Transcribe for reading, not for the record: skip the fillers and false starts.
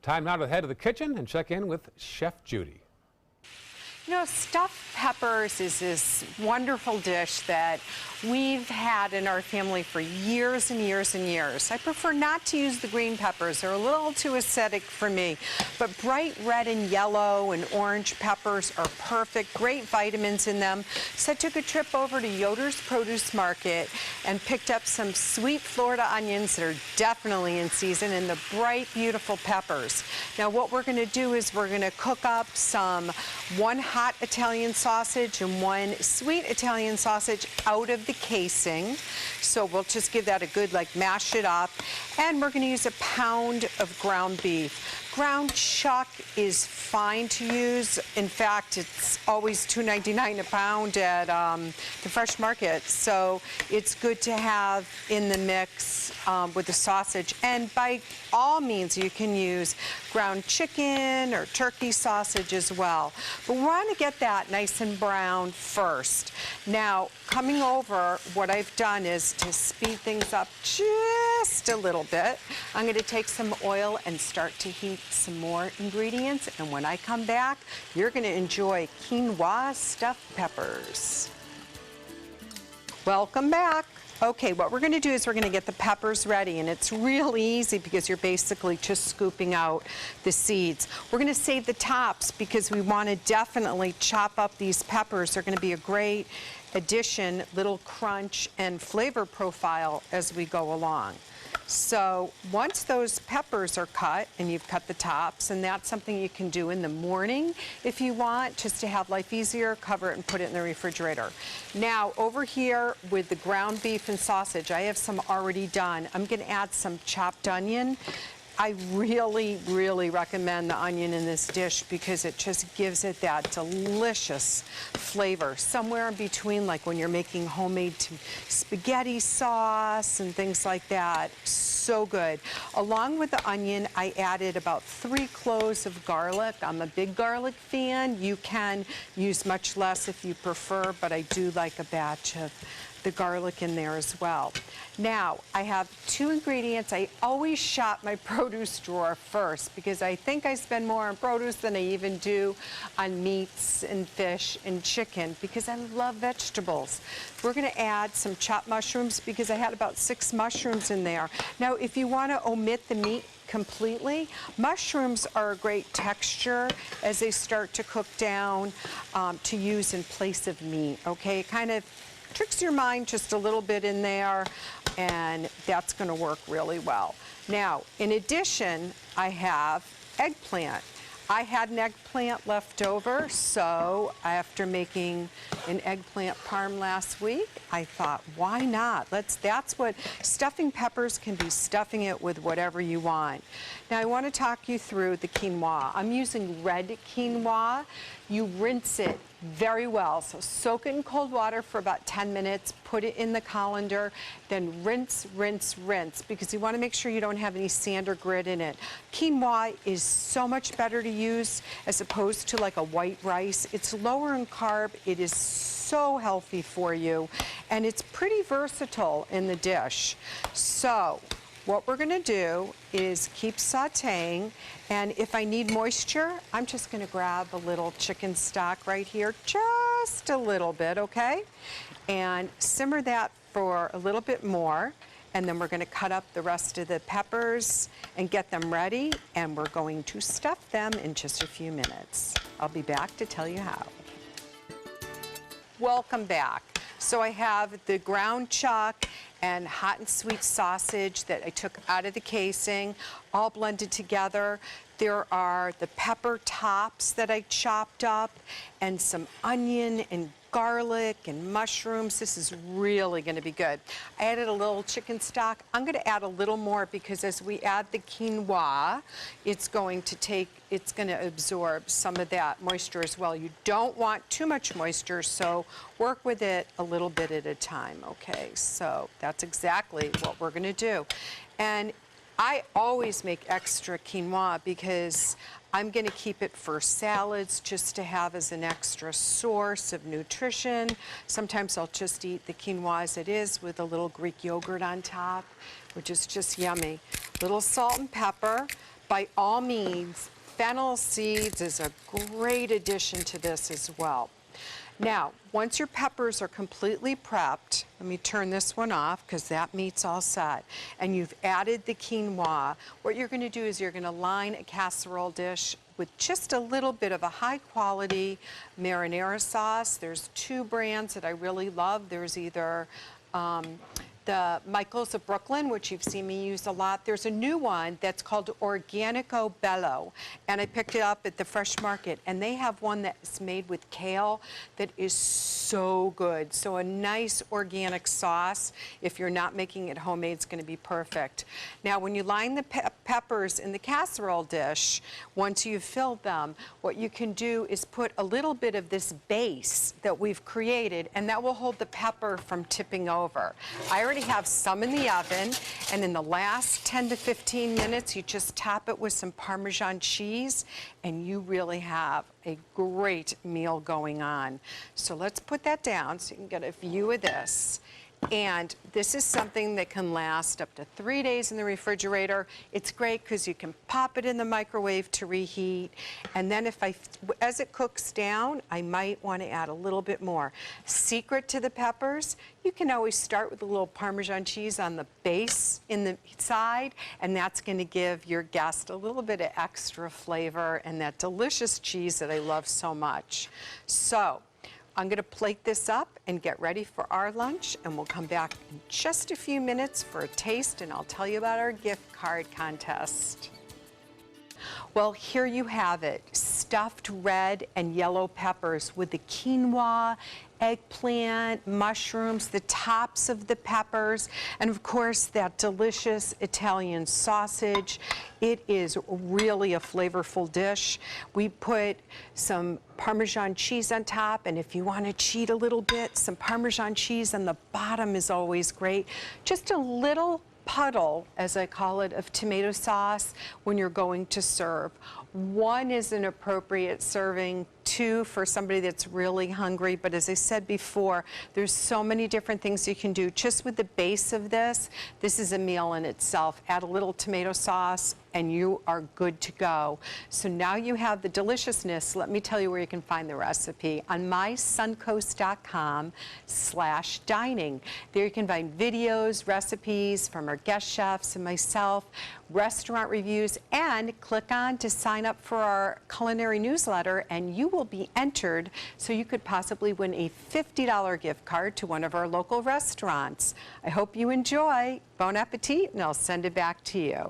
Time now to head to the kitchen and check in with Chef Judi. You know, stuffed peppers is this wonderful dish that we've had in our family for years and years and years. I prefer not to use the green peppers. They're a little too acidic for me. But bright red and yellow and orange peppers are perfect. Great vitamins in them. So I took a trip over to Yoder's Produce Market and picked up some sweet Florida onions that are definitely in season and the bright, beautiful peppers. Now what we're going to do is we're going to cook up one hot Italian sausage and one sweet Italian sausage out of the casing. So we'll just give that a good mash it up. And we're going to use a pound of ground beef. Ground chuck is fine to use. In fact, it's always $2.99 a pound at the fresh market. So it's good to have in the mix with the sausage. And by all means, you can use ground chicken or turkey sausage as well. But we want to get that nice and brown first. Now, coming over, what I've done is to speed things up just a little bit. I'm going to take some oil and start to heat some more ingredients. And when I come back, you're going to enjoy quinoa stuffed peppers. Welcome back. Okay, what we're going to do is we're going to get the peppers ready, and it's really easy because you're basically just scooping out the seeds. We're going to save the tops because we want to definitely chop up these peppers. They're going to be a great addition, little crunch and flavor profile as we go along. So once those peppers are cut and you've cut the tops, and that's something you can do in the morning if you want, just to have life easier, cover it and put it in the refrigerator. Now over here with the ground beef and sausage, I have some already done. I'm going to add some chopped onion. I really, really recommend the onion in this dish because it just gives it that delicious flavor. Somewhere in between, like when you're making homemade spaghetti sauce and things like that. So good. Along with the onion, I added about 3 cloves of garlic. I'm a big garlic fan. You can use much less if you prefer, but I do like a batch of the garlic in there as well. Now, I have 2 ingredients. I always shop my produce drawer first because I think I spend more on produce than I even do on meats and fish and chicken because I love vegetables. We're going to add some chopped mushrooms because I had about 6 mushrooms in there. Now, if you want to omit the meat completely, mushrooms are a great texture as they start to cook down to use in place of meat, okay? It kind of tricks your mind just a little bit in there, and that's going to work really well. Now, in addition, I have eggplant. I had an eggplant left over, so after making an eggplant parm last week, I thought, why not? That's what stuffing peppers can be, stuffing it with whatever you want. Now I want to talk you through the quinoa. I'm using red quinoa. You rinse it very well. So soak it in cold water for about 10 minutes, put it in the colander, then rinse, rinse, rinse, because you want to make sure you don't have any sand or grit in it. Quinoa is so much better to use as opposed to like a white rice. It's lower in carb. It is so healthy for you, and it's pretty versatile in the dish. So what we're going to do is keep sauteing, and if I need moisture, I'm just going to grab a little chicken stock right here, just a little bit, okay? And simmer that for a little bit more, and then we're going to cut up the rest of the peppers and get them ready, and we're going to stuff them in just a few minutes. I'll be back to tell you how. Welcome back. So I have the ground chuck and hot and sweet sausage that I took out of the casing, all blended together. There are the pepper tops that I chopped up and some onion and garlic and mushrooms. This is really going to be good. I added a little chicken stock. I'm going to add a little more because as we add the quinoa, it's going to absorb some of that moisture as well. You don't want too much moisture, so work with it a little bit at a time, okay? So that's exactly what we're going to do. And I always make extra quinoa because I'm going to keep it for salads just to have as an extra source of nutrition. Sometimes I'll just eat the quinoa as it is with a little Greek yogurt on top, which is just yummy. Little salt and pepper, by all means, fennel seeds is a great addition to this as well. Now, once your peppers are completely prepped, let me turn this one off because that meat's all set, and you've added the quinoa, what you're going to do is you're going to line a casserole dish with just a little bit of a high quality marinara sauce. There's two brands that I really love. There's either the Michael's of Brooklyn, which you've seen me use a lot. There's a new one that's called Organico Bello, and I picked it up at the Fresh Market, and they have one that's made with kale that is so good. So a nice organic sauce, if you're not making it homemade, is going to be perfect. Now, when you line the peppers in the casserole dish, once you've filled them, what you can do is put a little bit of this base that we've created, and that will hold the pepper from tipping over. I already have some in the oven, and in the last 10 to 15 minutes, you just top it with some Parmesan cheese, and you really have a great meal going on. So let's put that down so you can get a view of this. And this is something that can last up to 3 days in the refrigerator. It's great because you can pop it in the microwave to reheat. And then as it cooks down, I might want to add a little bit more. Secret to the peppers, you can always start with a little Parmesan cheese on the base in the side, and that's going to give your guest a little bit of extra flavor and that delicious cheese that I love so much. So I'm going to plate this up and get ready for our lunch, and we'll come back in just a few minutes for a taste, and I'll tell you about our gift card contest. Well, here you have it, stuffed red and yellow peppers with the quinoa, eggplant, mushrooms, the tops of the peppers, and of course that delicious Italian sausage. It is really a flavorful dish. We put some Parmesan cheese on top, and if you want to cheat a little bit, some Parmesan cheese on the bottom is always great. Just a little puddle, as I call it, of tomato sauce when you're going to serve. One is an appropriate serving, two for somebody that's really hungry, but as I said before, there's so many different things you can do. Just with the base of this is a meal in itself. Add a little tomato sauce and you are good to go. So now you have the deliciousness. Let me tell you where you can find the recipe on mysuncoast.com/dining. There you can find videos, recipes from our guest chefs and myself, restaurant reviews, and click on to sign up for our culinary newsletter, and you will be entered so you could possibly win a $50 gift card to one of our local restaurants. I hope you enjoy. Bon appetit, and I'll send it back to you.